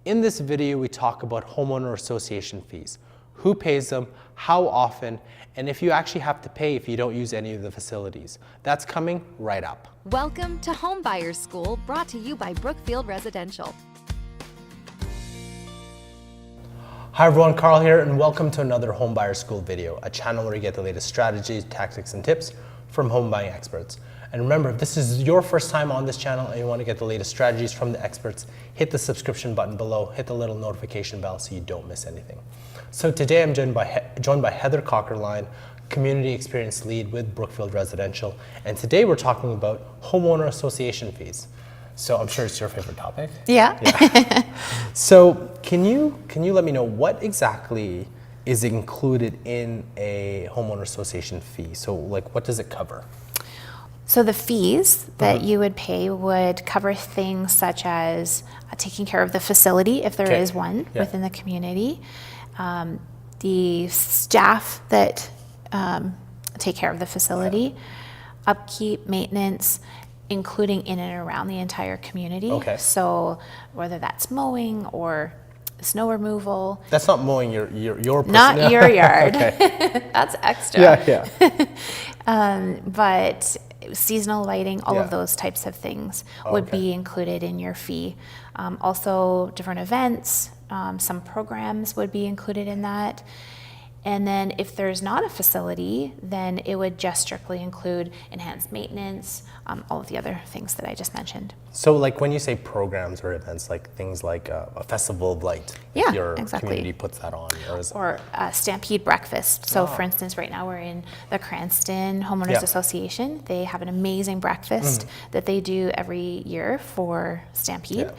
In this video, we talk about homeowner association fees, who pays them, how often, and if you actually have to pay if you don't use any of the facilities. That's coming right up. Welcome to Home Buyers School, brought to you by Brookfield Residential. Hi everyone, Carl here, and welcome to another Home Buyers School video, a channel where you get the latest strategies, tactics, and tips from home buying experts. And remember, if this is your first time on this channel and you want to get the latest strategies from the experts, hit the subscription button below, hit the little notification bell so you don't miss anything. So today I'm joined by Heather Cockerline, Community Experience Lead with Brookfield Residential, and today we're talking about homeowner association fees. So I'm sure it's your favorite topic. Yeah. So can you let me know what exactly is included in a homeowner association fee? So like, what does it cover? So the fees that you would pay would cover things such as taking care of the facility, if there is one within the community, the staff that take care of the facility, upkeep, maintenance, including in and around the entire community. So whether that's mowing or snow removal. That's not mowing your person. Not your yard. That's extra. But seasonal lighting, all of those types of things would be included in your fee. Also different events, some programs would be included in that. And then if there's not a facility, then it would just strictly include enhanced maintenance, all of the other things that I just mentioned. So like when you say programs or events, like things like a festival of light, your community puts that on. Or a Stampede breakfast. So for instance, right now we're in the Cranston Homeowners Association. They have an amazing breakfast that they do every year for Stampede.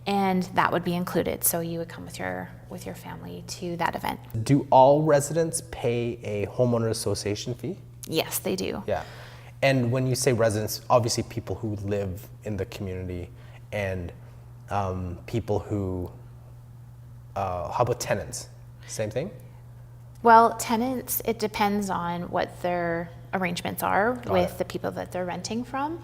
And that would be included. So you would come with your family to that event. Do all residents pay a homeowner association fee? Yes, they do. Yeah. And when you say residents, obviously people who live in the community and people who, how about tenants? Same thing? Well, tenants, it depends on what their arrangements are with the people that they're renting from.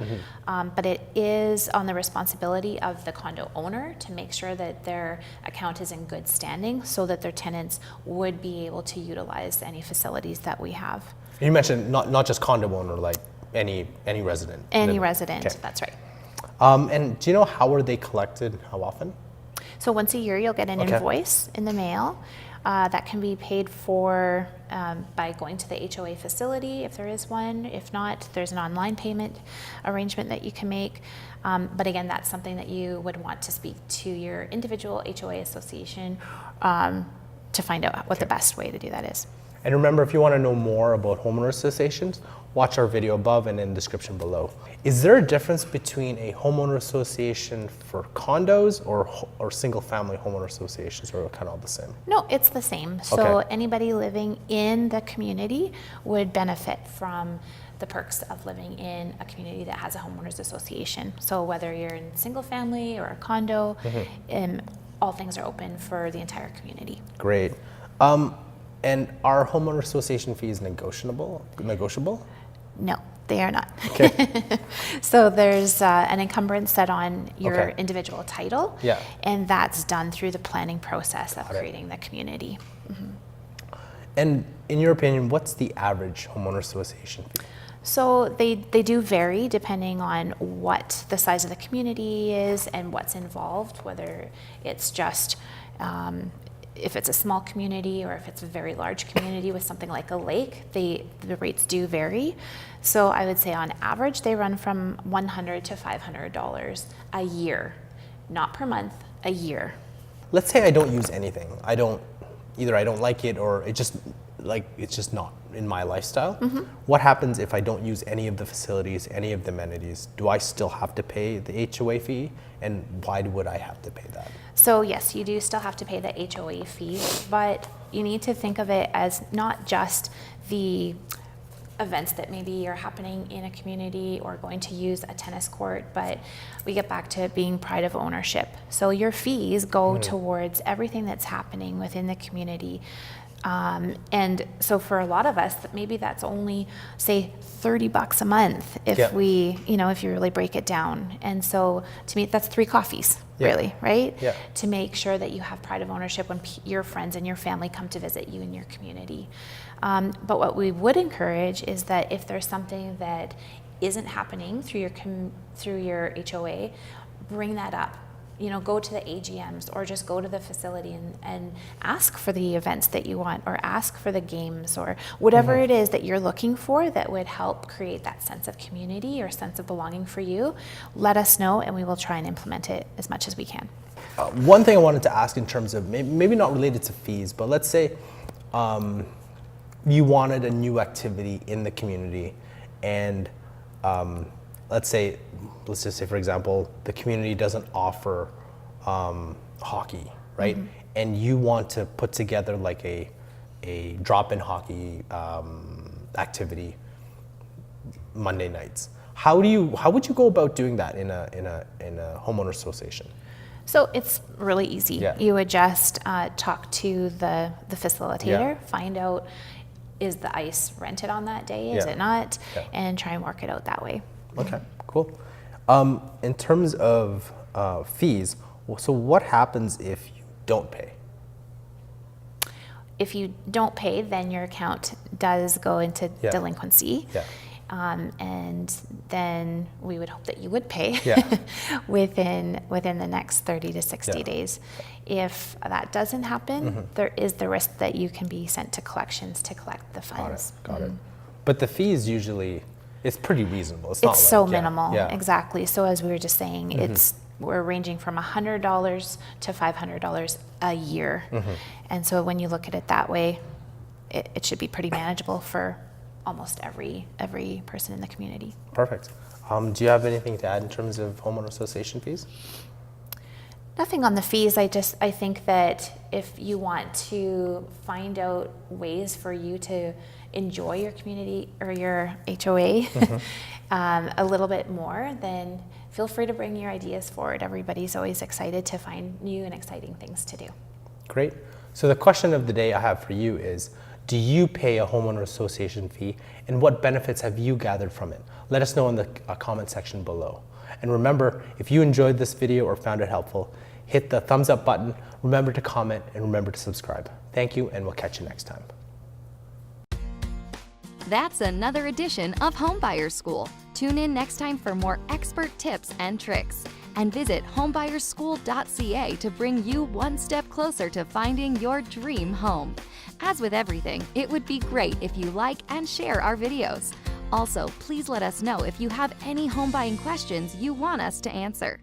But it is on the responsibility of the condo owner to make sure that their account is in good standing so that their tenants would be able to utilize any facilities that we have. You mentioned not just condo owner, like any resident. Any resident, that's right. And do you know how are they collected, how often? So once a year you'll get an invoice in the mail. That can be paid for by going to the HOA facility if there is one. If not, there's an online payment arrangement that you can make. But again, that's something that you would want to speak to your individual HOA association to find out what the best way to do that is. And remember, if you want to know more about homeowner associations, watch our video above and in the description below. Is there a difference between a homeowner association for condos or single family homeowner associations, or kind of all the same? No, it's the same. So anybody living in the community would benefit from the perks of living in a community that has a homeowners association. So whether you're in single family or a condo, all things are open for the entire community. Great. And are homeowner association fees negotiable? No, they are not. So there's an encumbrance set on your individual title, and that's done through the planning process of creating the community. And in your opinion, what's the average homeowner association fee? So they do vary depending on what the size of the community is and what's involved, whether it's just if it's a small community or if it's a very large community with something like a lake, the rates do vary. So I would say on average, they run from $100 to $500 a year, not per month, a year. Let's say I don't use anything. Either I don't like it or it's just not in my lifestyle. What happens if I don't use any of the facilities, any of the amenities? Do I still have to pay the HOA fee? And why would I have to pay that? So yes, you do still have to pay the HOA fee, but you need to think of it as not just the events that maybe are happening in a community or going to use a tennis court, but we get back to being pride of ownership. So your fees go towards everything that's happening within the community. And so for a lot of us, maybe that's only, say, $30 a month if we, if you really break it down. And so to me, that's 3 coffees. really, right? Yeah. To make sure that you have pride of ownership when your friends and your family come to visit you in your community. But what we would encourage is that if there's something that isn't happening through your HOA, bring that up. You know, go to the AGMs or just go to the facility and ask for the events that you want, or ask for the games, or whatever it is that you're looking for that would help create that sense of community or sense of belonging for you. Let us know and we will try and implement it as much as we can. One thing I wanted to ask in terms of maybe not related to fees, but let's say you wanted a new activity in the community, and let's just say, for example, the community doesn't offer hockey, right? And you want to put together like a drop-in hockey activity Monday nights. How would you go about doing that in a homeowner association? So it's really easy. Yeah. You would just talk to the facilitator, find out, is the ice rented on that day? Is it not? And try and work it out that way. Okay, cool. In terms of fees, so what happens if you don't pay? If you don't pay, then your account does go into delinquency. And then we would hope that you would pay within the next 30 to 60 days. If that doesn't happen, there is the risk that you can be sent to collections to collect the funds. Got it. But the fees usually, it's pretty reasonable. It's It's so minimal, exactly. So as we were just saying, we're ranging from $100 to $500 a year. And so when you look at it that way, it should be pretty manageable for almost every person in the community. Perfect. Do you have anything to add in terms of homeowner association fees? Nothing on the fees. I think that if you want to find out ways for you to enjoy your community or your HOA a little bit more, then feel free to bring your ideas forward. Everybody's always excited to find new and exciting things to do. Great. So the question of the day I have for you is, do you pay a homeowner association fee, and what benefits have you gathered from it? Let us know in the comment section below. And remember, if you enjoyed this video or found it helpful, hit the thumbs up button, remember to comment, and remember to subscribe. Thank you, and we'll catch you next time. That's another edition of Homebuyer School. Tune in next time for more expert tips and tricks. And visit homebuyerschool.ca to bring you one step closer to finding your dream home. As with everything, it would be great if you like and share our videos. Also, please let us know if you have any home buying questions you want us to answer.